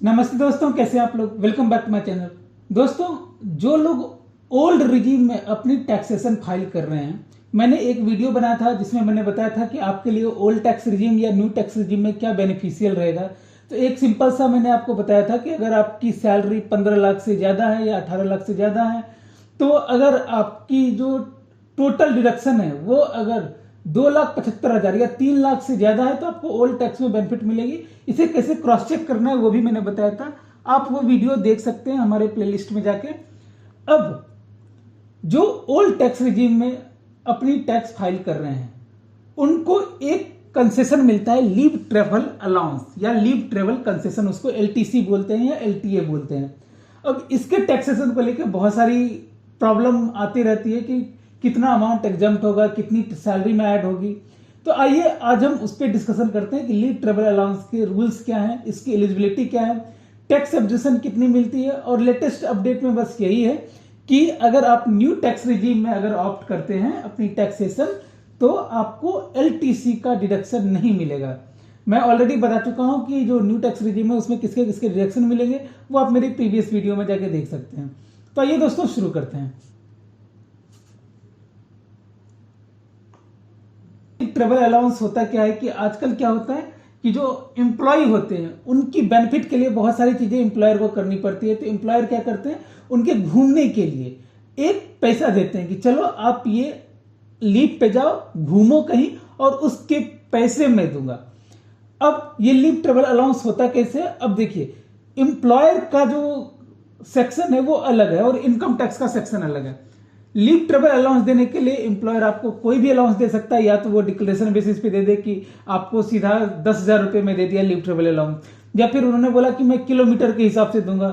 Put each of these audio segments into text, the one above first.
नमस्ते दोस्तों, कैसे आप लोग। Welcome back to my channel. दोस्तों, जो लोग ओल्ड रिजीम में अपनी टैक्सेशन फाइल कर रहे हैं, मैंने एक वीडियो बनाया था जिसमें मैंने बताया था कि आपके लिए ओल्ड टैक्स रिजीम या न्यू टैक्स रिजीम में क्या बेनिफिशियल रहेगा। तो एक सिंपल सा मैंने आपको बताया था कि अगर आपकी सैलरी 15 लाख से ज़्यादा है या 18 लाख से ज़्यादा है, तो अगर आपकी जो टोटल डिडक्शन है वो अगर 2,75,000 या 3 लाख से ज्यादा है तो आपको ओल्ड टैक्स में बेनिफिट मिलेगी। इसे कैसे क्रॉस चेक करना है वो भी मैंने बताया था, आप वो वीडियो देख सकते हैं हमारे प्लेलिस्ट में जाके। अब जो ओल्ड टैक्स रिजीम में अपनी टैक्स फाइल कर रहे हैं उनको एक कंसेशन मिलता है, लीव ट्रेवल अलाउंस या लीव ट्रेवल कंसेशन, उसको एलटीसी बोलते हैं या एलटीए बोलते हैं। अब इसके टैक्सेशन को लेकर बहुत सारी प्रॉब्लम आती रहती है कि कितना अमाउंट एग्जम्प्ट होगा, कितनी सैलरी में ऐड होगी। तो आइए आज हम उस पर डिस्कशन करते हैं कि लीव ट्रेवल अलाउंस के रूल्स क्या हैं, इसकी एलिजिबिलिटी क्या है, टैक्स एब्जेक्शन कितनी मिलती है। और लेटेस्ट अपडेट में बस यही है कि अगर आप न्यू टैक्स रिजीम में अगर ऑप्ट करते हैं अपनी टैक्सेशन, तो आपको एलटीसी का डिडक्शन नहीं मिलेगा। मैं ऑलरेडी बता चुका हूं कि जो न्यू टैक्स रिजीम है उसमें किसके किसके डिडक्शन मिलेंगे, वो आप मेरी प्रीवियस वीडियो में जाके देख सकते हैं। तो आइए दोस्तों शुरू करते हैं। ट्रेवल अलाउंस होता क्या है कि आजकल क्या होता है कि जो एम्प्लॉय होते हैं उनकी बेनिफिट के लिए बहुत सारी चीजें एम्प्लॉयर को करनी पड़ती है। तो एम्प्लॉयर क्या करते हैं, उनके घूमने के लिए एक पैसा देते हैं कि चलो आप ये लीव पे जाओ, घूमो कहीं, और उसके पैसे मैं दूंगा। अब ये लीव ट्रेवल अलाउंस होता कैसे, अब देखिए, एम्प्लॉयर का जो सेक्शन है वो अलग है और इनकम टैक्स का सेक्शन अलग है। लीव ट्रेवल अलाउंस देने के लिए एम्प्लॉयर आपको कोई भी अलाउंस दे सकता है, या तो वो डिक्लेरेशन बेसिस पे दे दे कि आपको सीधा 10,000 रुपए में दे दिया लीव ट्रेवल अलाउंस, या फिर उन्होंने बोला कि मैं किलोमीटर के हिसाब से दूंगा।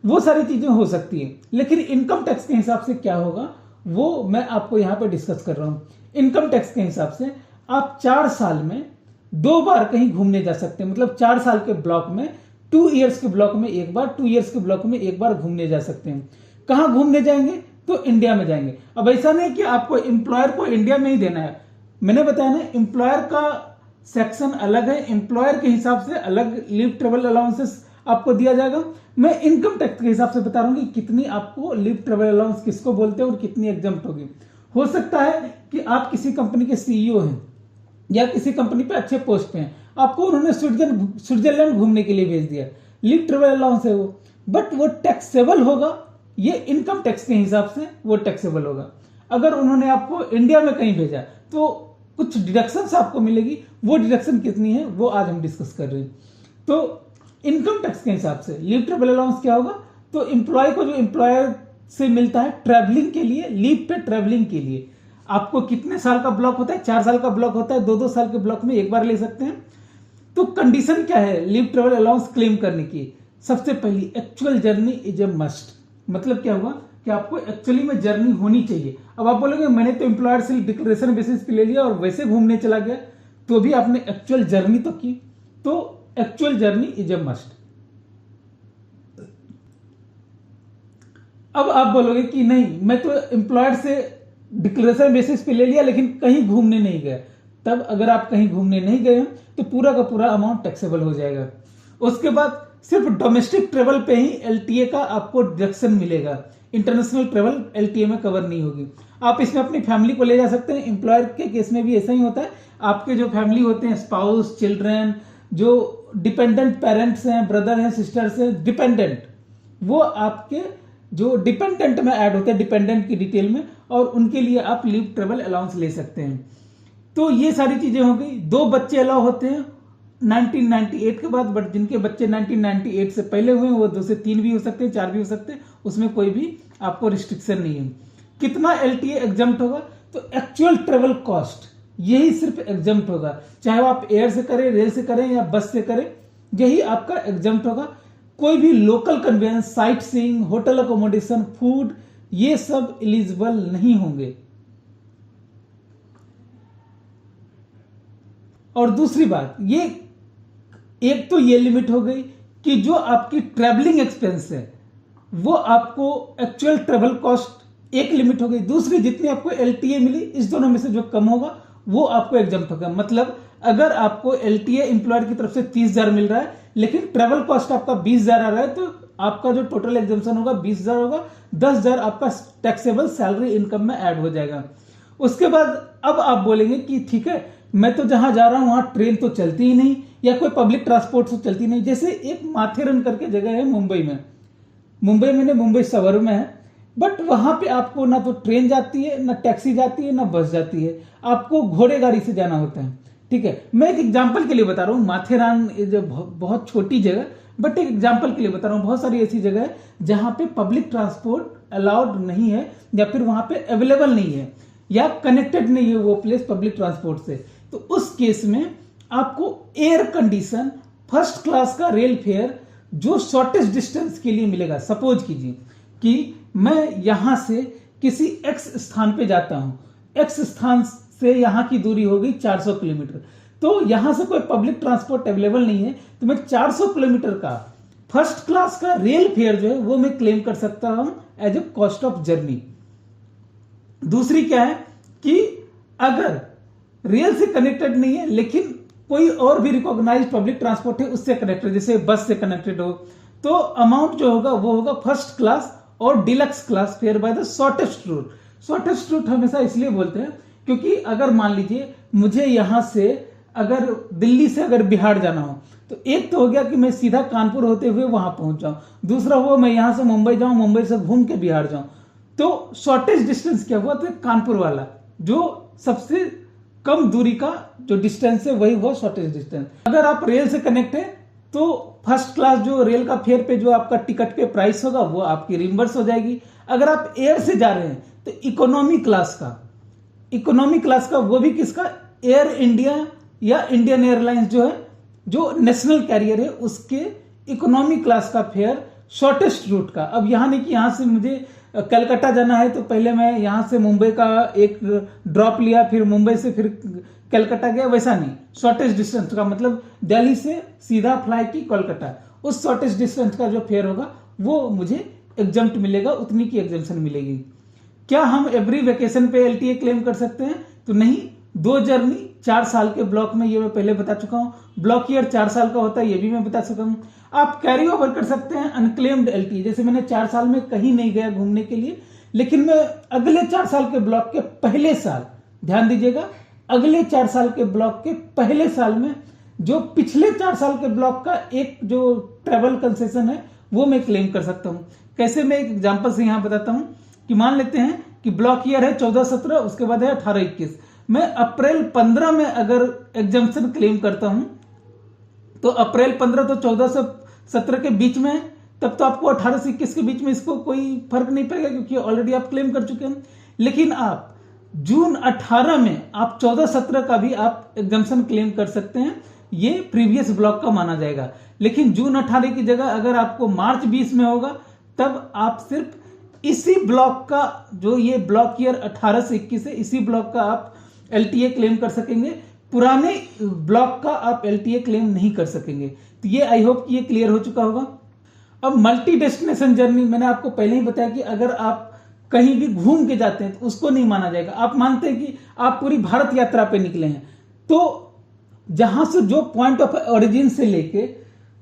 वो सारी चीजें हो सकती है, लेकिन इनकम टैक्स के हिसाब से क्या होगा वो मैं आपको यहाँ पे डिस्कस कर रहा हूँ। इनकम टैक्स के हिसाब से आप 4 साल में 2 बार कहीं घूमने जा सकते हैं। मतलब 4 साल के ब्लॉक में, 2 ईयर्स के ब्लॉक में एक बार, 2 ईयर्स के ब्लॉक में एक बार घूमने जा सकते हैं। कहाँ घूमने जाएंगे, तो इंडिया में जाएंगे। अब ऐसा नहीं कि आपको एम्प्लॉयर को इंडिया में ही देना है, मैंने बताया ना एम्प्लॉयर का सेक्शन अलग है, एम्प्लॉयर के हिसाब से अलग लीव ट्रेवल अलाउंसेस आपको दिया जाएगा। मैं इनकम टैक्स के हिसाब से बता रहा हूं कि कितनी आपको लीव ट्रेवल अलाउंस किसको बोलते हैं और कितनी एग्जम्प्ट होगी। हो सकता है कि आप किसी कंपनी के सीईओ हैं या किसी कंपनी पे अच्छे पोस्ट पे हैं, आपको उन्होंने स्विट्जरलैंड घूमने के लिए भेज दिया, लीव ट्रेवल अलाउंस है वो, बट वो टैक्सेबल होगा, ये इनकम टैक्स के हिसाब से वो टैक्सेबल होगा। अगर उन्होंने आपको इंडिया में कहीं भेजा तो कुछ डिडक्शंस आपको मिलेगी, वो डिडक्शन कितनी है वो आज हम डिस्कस कर रहे हैं। तो इनकम टैक्स के हिसाब से लीव ट्रेवल अलाउंस क्या होगा, तो एम्प्लॉय को जो एम्प्लॉयर से मिलता है ट्रैवलिंग के लिए, लीव पे ट्रैवलिंग के लिए, आपको कितने साल का ब्लॉक होता है, 4 साल का ब्लॉक होता है, 2-2 साल के ब्लॉक में एक बार ले सकते हैं। तो कंडीशन क्या है लीव ट्रेवल अलाउंस क्लेम करने की, सबसे पहली actual journey is a must. मतलब क्या हुआ कि आपको एक्चुअली में जर्नी होनी चाहिए। अब आप बोलोगे मैंने तो एम्प्लॉयर से डिक्लेरेशन बेसिस पे ले लिया और वैसे घूमने चला गया, तो भी आपने एक्चुअल जर्नी तो की, तो actual journey is a must. अब आप बोलोगे कि नहीं मैं तो एम्प्लॉयर से डिक्लेरेशन बेसिस पे ले लिया लेकिन कहीं घूमने नहीं गया, तब अगर आप कहीं घूमने नहीं गए तो पूरा का पूरा अमाउंट टैक्सेबल हो जाएगा। उसके बाद सिर्फ डोमेस्टिक ट्रेवल पे ही एलटीए का आपको डिडक्शन मिलेगा, इंटरनेशनल ट्रेवल एलटीए में कवर नहीं होगी। आप इसमें अपनी फैमिली को ले जा सकते हैं, एम्प्लॉयर के केस में भी ऐसा ही होता है। आपके जो फैमिली होते हैं, स्पाउस, चिल्ड्रन, जो डिपेंडेंट पेरेंट्स हैं, ब्रदर हैं, सिस्टर्स हैं, डिपेंडेंट, वो आपके जो डिपेंडेंट में ऐड होते हैं, डिपेंडेंट की डिटेल में, और उनके लिए आप लीव ट्रेवल अलाउंस ले सकते हैं। तो ये सारी चीजें हो गई। 2 बच्चे अलाउ होते हैं 1998 के बाद, बट जिनके बच्चे 1998 से पहले हुए हैं वो 2 से 3 भी हो सकते हैं, 4 भी हो सकते हैं, उसमें कोई भी आपको रिस्ट्रिक्शन नहीं है। कितना एलटीए एग्जम्प्ट होगा, तो एक्चुअल ट्रेवल कॉस्ट यही सिर्फ एग्जम्प्ट होगा, चाहे वो आप एयर से करें, रेल से करें या बस से करें, यही आपका एग्जम्प्ट होगा। कोई भी local conveyance, sightseeing, hotel accommodation, food, ये सब एलिजिबल नहीं होंगे। और दूसरी बात, ये एक तो ये लिमिट हो गई कि जो आपकी ट्रैवलिंग एक्सपेंस है वो आपको एक्चुअल ट्रेवल कॉस्ट एक लिमिट हो गई। दूसरी, जितनी आपको एलटीए मिली इस दोनों में से जो कम होगा वो आपको एग्जम्प्ट होगा। मतलब अगर आपको एलटीए एम्प्लॉयर की तरफ से 30,000 मिल रहा है लेकिन ट्रेवल कॉस्ट आपका 20,000 आ रहा है, तो आपका जो टोटल एग्जम्पशन होगा 20,000 होगा, 10,000 आपका टैक्सेबल सैलरी इनकम में ऐड हो जाएगा। उसके बाद अब आप बोलेंगे कि ठीक है, मैं तो जहां जा रहा हूं वहां ट्रेन तो चलती ही नहीं या कोई पब्लिक ट्रांसपोर्ट तो चलती नहीं। जैसे एक माथेरन करके जगह है मुंबई में, मुंबई शहर में है, बट वहां पे आपको ना तो ट्रेन जाती है, ना टैक्सी जाती है, ना बस जाती है, आपको घोड़े गाड़ी से जाना होता है। ठीक है, मैं एक एग्जांपल के लिए बता रहा हूँ, माथेरान जो बहुत छोटी जगह, बट एक एग्जांपल के लिए बता रहा हूँ, बहुत सारी ऐसी जगह है जहां पे पब्लिक ट्रांसपोर्ट अलाउड नहीं है या फिर वहां पे अवेलेबल नहीं है या कनेक्टेड नहीं है वो प्लेस पब्लिक ट्रांसपोर्ट से। तो उस केस में आपको एयर कंडीशन फर्स्ट क्लास का रेल फेयर जो शॉर्टेस्ट डिस्टेंस के लिए मिलेगा। सपोज कीजिए कि मैं यहां से किसी एक्स स्थान पे जाता हूं, एक्स स्थान से यहां की दूरी होगी 400 किलोमीटर, तो यहां से कोई पब्लिक ट्रांसपोर्ट अवेलेबल नहीं है, तो मैं 400 किलोमीटर का फर्स्ट क्लास का रेल फेयर जो है वो मैं क्लेम कर सकता हूं as a cost of journey. दूसरी क्या है कि अगर रेल से कनेक्टेड नहीं है लेकिन कोई और भी रिकॉग्नाइज्ड पब्लिक ट्रांसपोर्ट है उससे कनेक्टेड, जैसे बस से कनेक्टेड हो, तो अमाउंट जो होगा वो होगा फर्स्ट क्लास और deluxe class fair by the shortest route. Shortest route हमेशा इसलिए बोलते हैं क्योंकि अगर मान लीजिए मुझे यहां से अगर दिल्ली से अगर बिहार जाना हो, तो एक तो हो गया कि मैं सीधा कानपुर होते हुए वहां पहुंच जाऊं, दूसरा हुआ मैं यहां से मुंबई जाऊं, मुंबई से घूम के बिहार जाऊं। तो शॉर्टेस्ट डिस्टेंस क्या हुआ, तो कानपुर वाला जो सबसे कम दूरी का जो डिस्टेंस है वही हुआ शॉर्टेस्ट डिस्टेंस। अगर आप रेल से कनेक्ट है तो फर्स्ट क्लास जो रेल का फेयर पे जो आपका टिकट पे प्राइस होगा वो आपकी रिम्बर्स हो जाएगी। अगर आप एयर से जा रहे हैं तो इकोनॉमी क्लास का वो भी किसका, एयर इंडिया या इंडियन एयरलाइंस जो है, जो नेशनल कैरियर है, उसके इकोनॉमी क्लास का फेयर शॉर्टेस्ट रूट का। अब यहां नहीं कि यहां से मुझे कलकत्ता जाना है तो पहले मैं यहां से मुंबई का एक ड्रॉप लिया, फिर मुंबई से फिर कलकत्ता गया, वैसा नहीं। शॉर्टेस्ट डिस्टेंस का मतलब दिल्ली से सीधा फ्लाई की कोलकाता, उस शॉर्टेस्ट डिस्टेंस का जो फेयर होगा वो मुझे एग्जम्प्ट मिलेगा, उतनी की एग्जम्पशन मिलेगी। क्या हम एवरी वेकेशन पे एलटीए क्लेम कर सकते हैं, तो नहीं। 2 जर्नी 4 साल के ब्लॉक में, ये मैं पहले बता चुका हूं। ब्लॉक ईयर 4 साल का होता है, ये भी मैं बता चुका हूं। आप कैरी ओवर कर सकते हैं अनक्लेम्ड एलटीए, जैसे मैंने 4 साल में कहीं नहीं गया घूमने के लिए, लेकिन मैं अगले 4 साल के ब्लॉक के पहले साल, ध्यान दीजिएगा, अगले 4 साल के ब्लॉक के पहले साल में जो पिछले 4 साल के ब्लॉक का एक जो ट्रेवल कंसेशन है वो मैं क्लेम कर सकता हूं। कैसे, मैं एक एग्जांपल से यहां बताता हूं कि मान लेते हैं कि ब्लॉक ईयर है 14-17, उसके बाद है 18-21। मैं अप्रैल 15 में अगर एग्जम्पशन क्लेम करता हूं तो अप्रैल 15 तो 14 से 17 के बीच में है, तब तो आपको 18 से 21 के बीच में इसको कोई फर्क नहीं पड़ेगा क्योंकि ऑलरेडी आप क्लेम कर चुके हैं। लेकिन आप जून 18 में आप 14-17 का भी आप एग्जम्पशन क्लेम कर सकते हैं, ये प्रीवियस ब्लॉक का माना जाएगा। लेकिन जून 18 की जगह अगर आपको मार्च 20 में होगा तब आप सिर्फ इसी ब्लॉक का, जो ये ब्लॉक ईयर 18 से 21 है, इसी ब्लॉक का आप एलटीए क्लेम कर सकेंगे, पुराने ब्लॉक का आप एलटीए क्लेम नहीं कर सकेंगे। तो ये आई होप कि ये क्लियर हो चुका होगा। अब मल्टी डेस्टिनेशन जर्नी, मैंने आपको पहले ही बताया कि अगर आप कहीं भी घूम के जाते हैं तो उसको नहीं माना जाएगा। आप मानते हैं कि आप पूरी भारत यात्रा पे निकले हैं, तो जहां से जो पॉइंट ऑफ ओरिजिन से लेके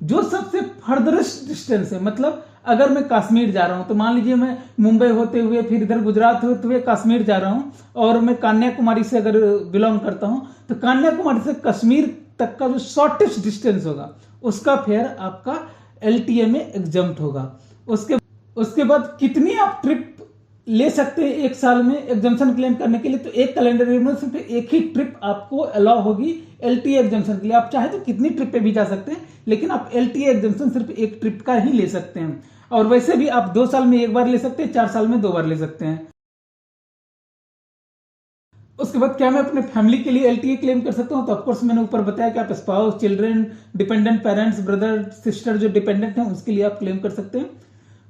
जो सबसे फर्दरेस्ट डिस्टेंस है, मतलब अगर मैं कश्मीर जा रहा हूं तो मान लीजिए मैं मुंबई होते हुए फिर इधर गुजरात होते हुए कश्मीर जा रहा हूं और मैं कन्याकुमारी से अगर बिलोंग करता हूं तो कन्याकुमारी से कश्मीर तक का जो शॉर्टेस्ट डिस्टेंस होगा उसका फेयर आपका एलटीए में एग्जम्प्ट होगा। उसके बाद कितनी आप ट्रिप ले सकते हैं एक साल में एग्जम्पशन क्लेम करने के लिए, तो एक कैलेंडर ईयर में सिर्फ एक ही ट्रिप आपको अलाउ होगी एलटीए एग्जम्पशन के लिए। आप चाहे तो कितनी ट्रिप पे भी जा सकते हैं, लेकिन आप एलटीए एग्जम्पशन सिर्फ एक ट्रिप का ही ले सकते हैं। और वैसे भी आप 2 साल में एक बार ले सकते हैं, 4 साल में 2 बार ले सकते हैं। उसके बाद क्या मैं अपने फैमिली के लिए एलटीए क्लेम कर सकता हूं, तो ऑफकोर्स मैंने ऊपर बताया कि आप spouse, children, dependent parents, brother sister जो डिपेंडेंट हैं उसके लिए आप क्लेम कर सकते हैं।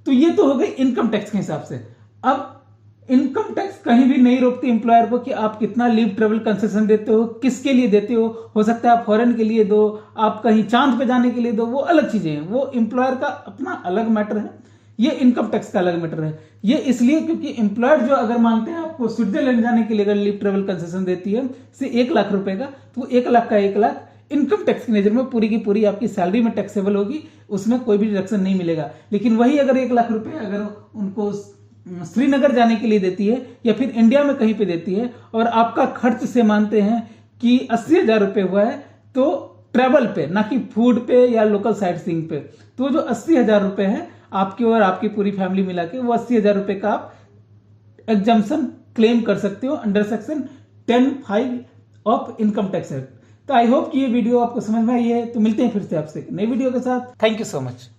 तो ये तो हो गई इनकम टैक्स के हिसाब से। अब इनकम टैक्स कहीं भी नहीं रोकती एम्प्लॉयर को कि आप कितना लीव ट्रेवल कंसेशन देते हो, किसके लिए देते हो सकता है आप फॉरेन के लिए दो, आप कहीं चांद पे जाने के लिए दो, वो अलग चीजें हैं, वो एम्प्लॉयर का अपना अलग मैटर है। ये इनकम टैक्स का अलग मैटर है। ये इसलिए क्योंकि एम्प्लॉयर जो अगर मानते हैं आपको स्विट्जरलैंड जाने के लिए अगर लीव ट्रेवल कंसेशन देती है से 1 लाख रुपए का, तो वो 1 लाख का 1 लाख इनकम टैक्स की नजर में पूरी की पूरी आपकी सैलरी में टैक्सेबल होगी, उसमें कोई भी डिडक्शन नहीं मिलेगा। लेकिन वही अगर 1 लाख रुपए अगर उनको श्रीनगर जाने के लिए देती है या फिर इंडिया में कहीं पे देती है और आपका खर्च से मानते हैं कि 80,000 रुपए हुआ है, तो ट्रेवल पे, ना कि फूड पे या लोकल साइट सीइंग पे, तो जो 80,000 रुपए है आपकी और आपकी पूरी फैमिली मिला के, वो 80,000 रुपए का आप एग्जम्पशन क्लेम कर सकते हो under section 10(5) of income tax act. तो आई होप कि ये वीडियो आपको समझ में आई है। तो मिलते हैं फिर से आपसे एक नई वीडियो के साथ। Thank you so much.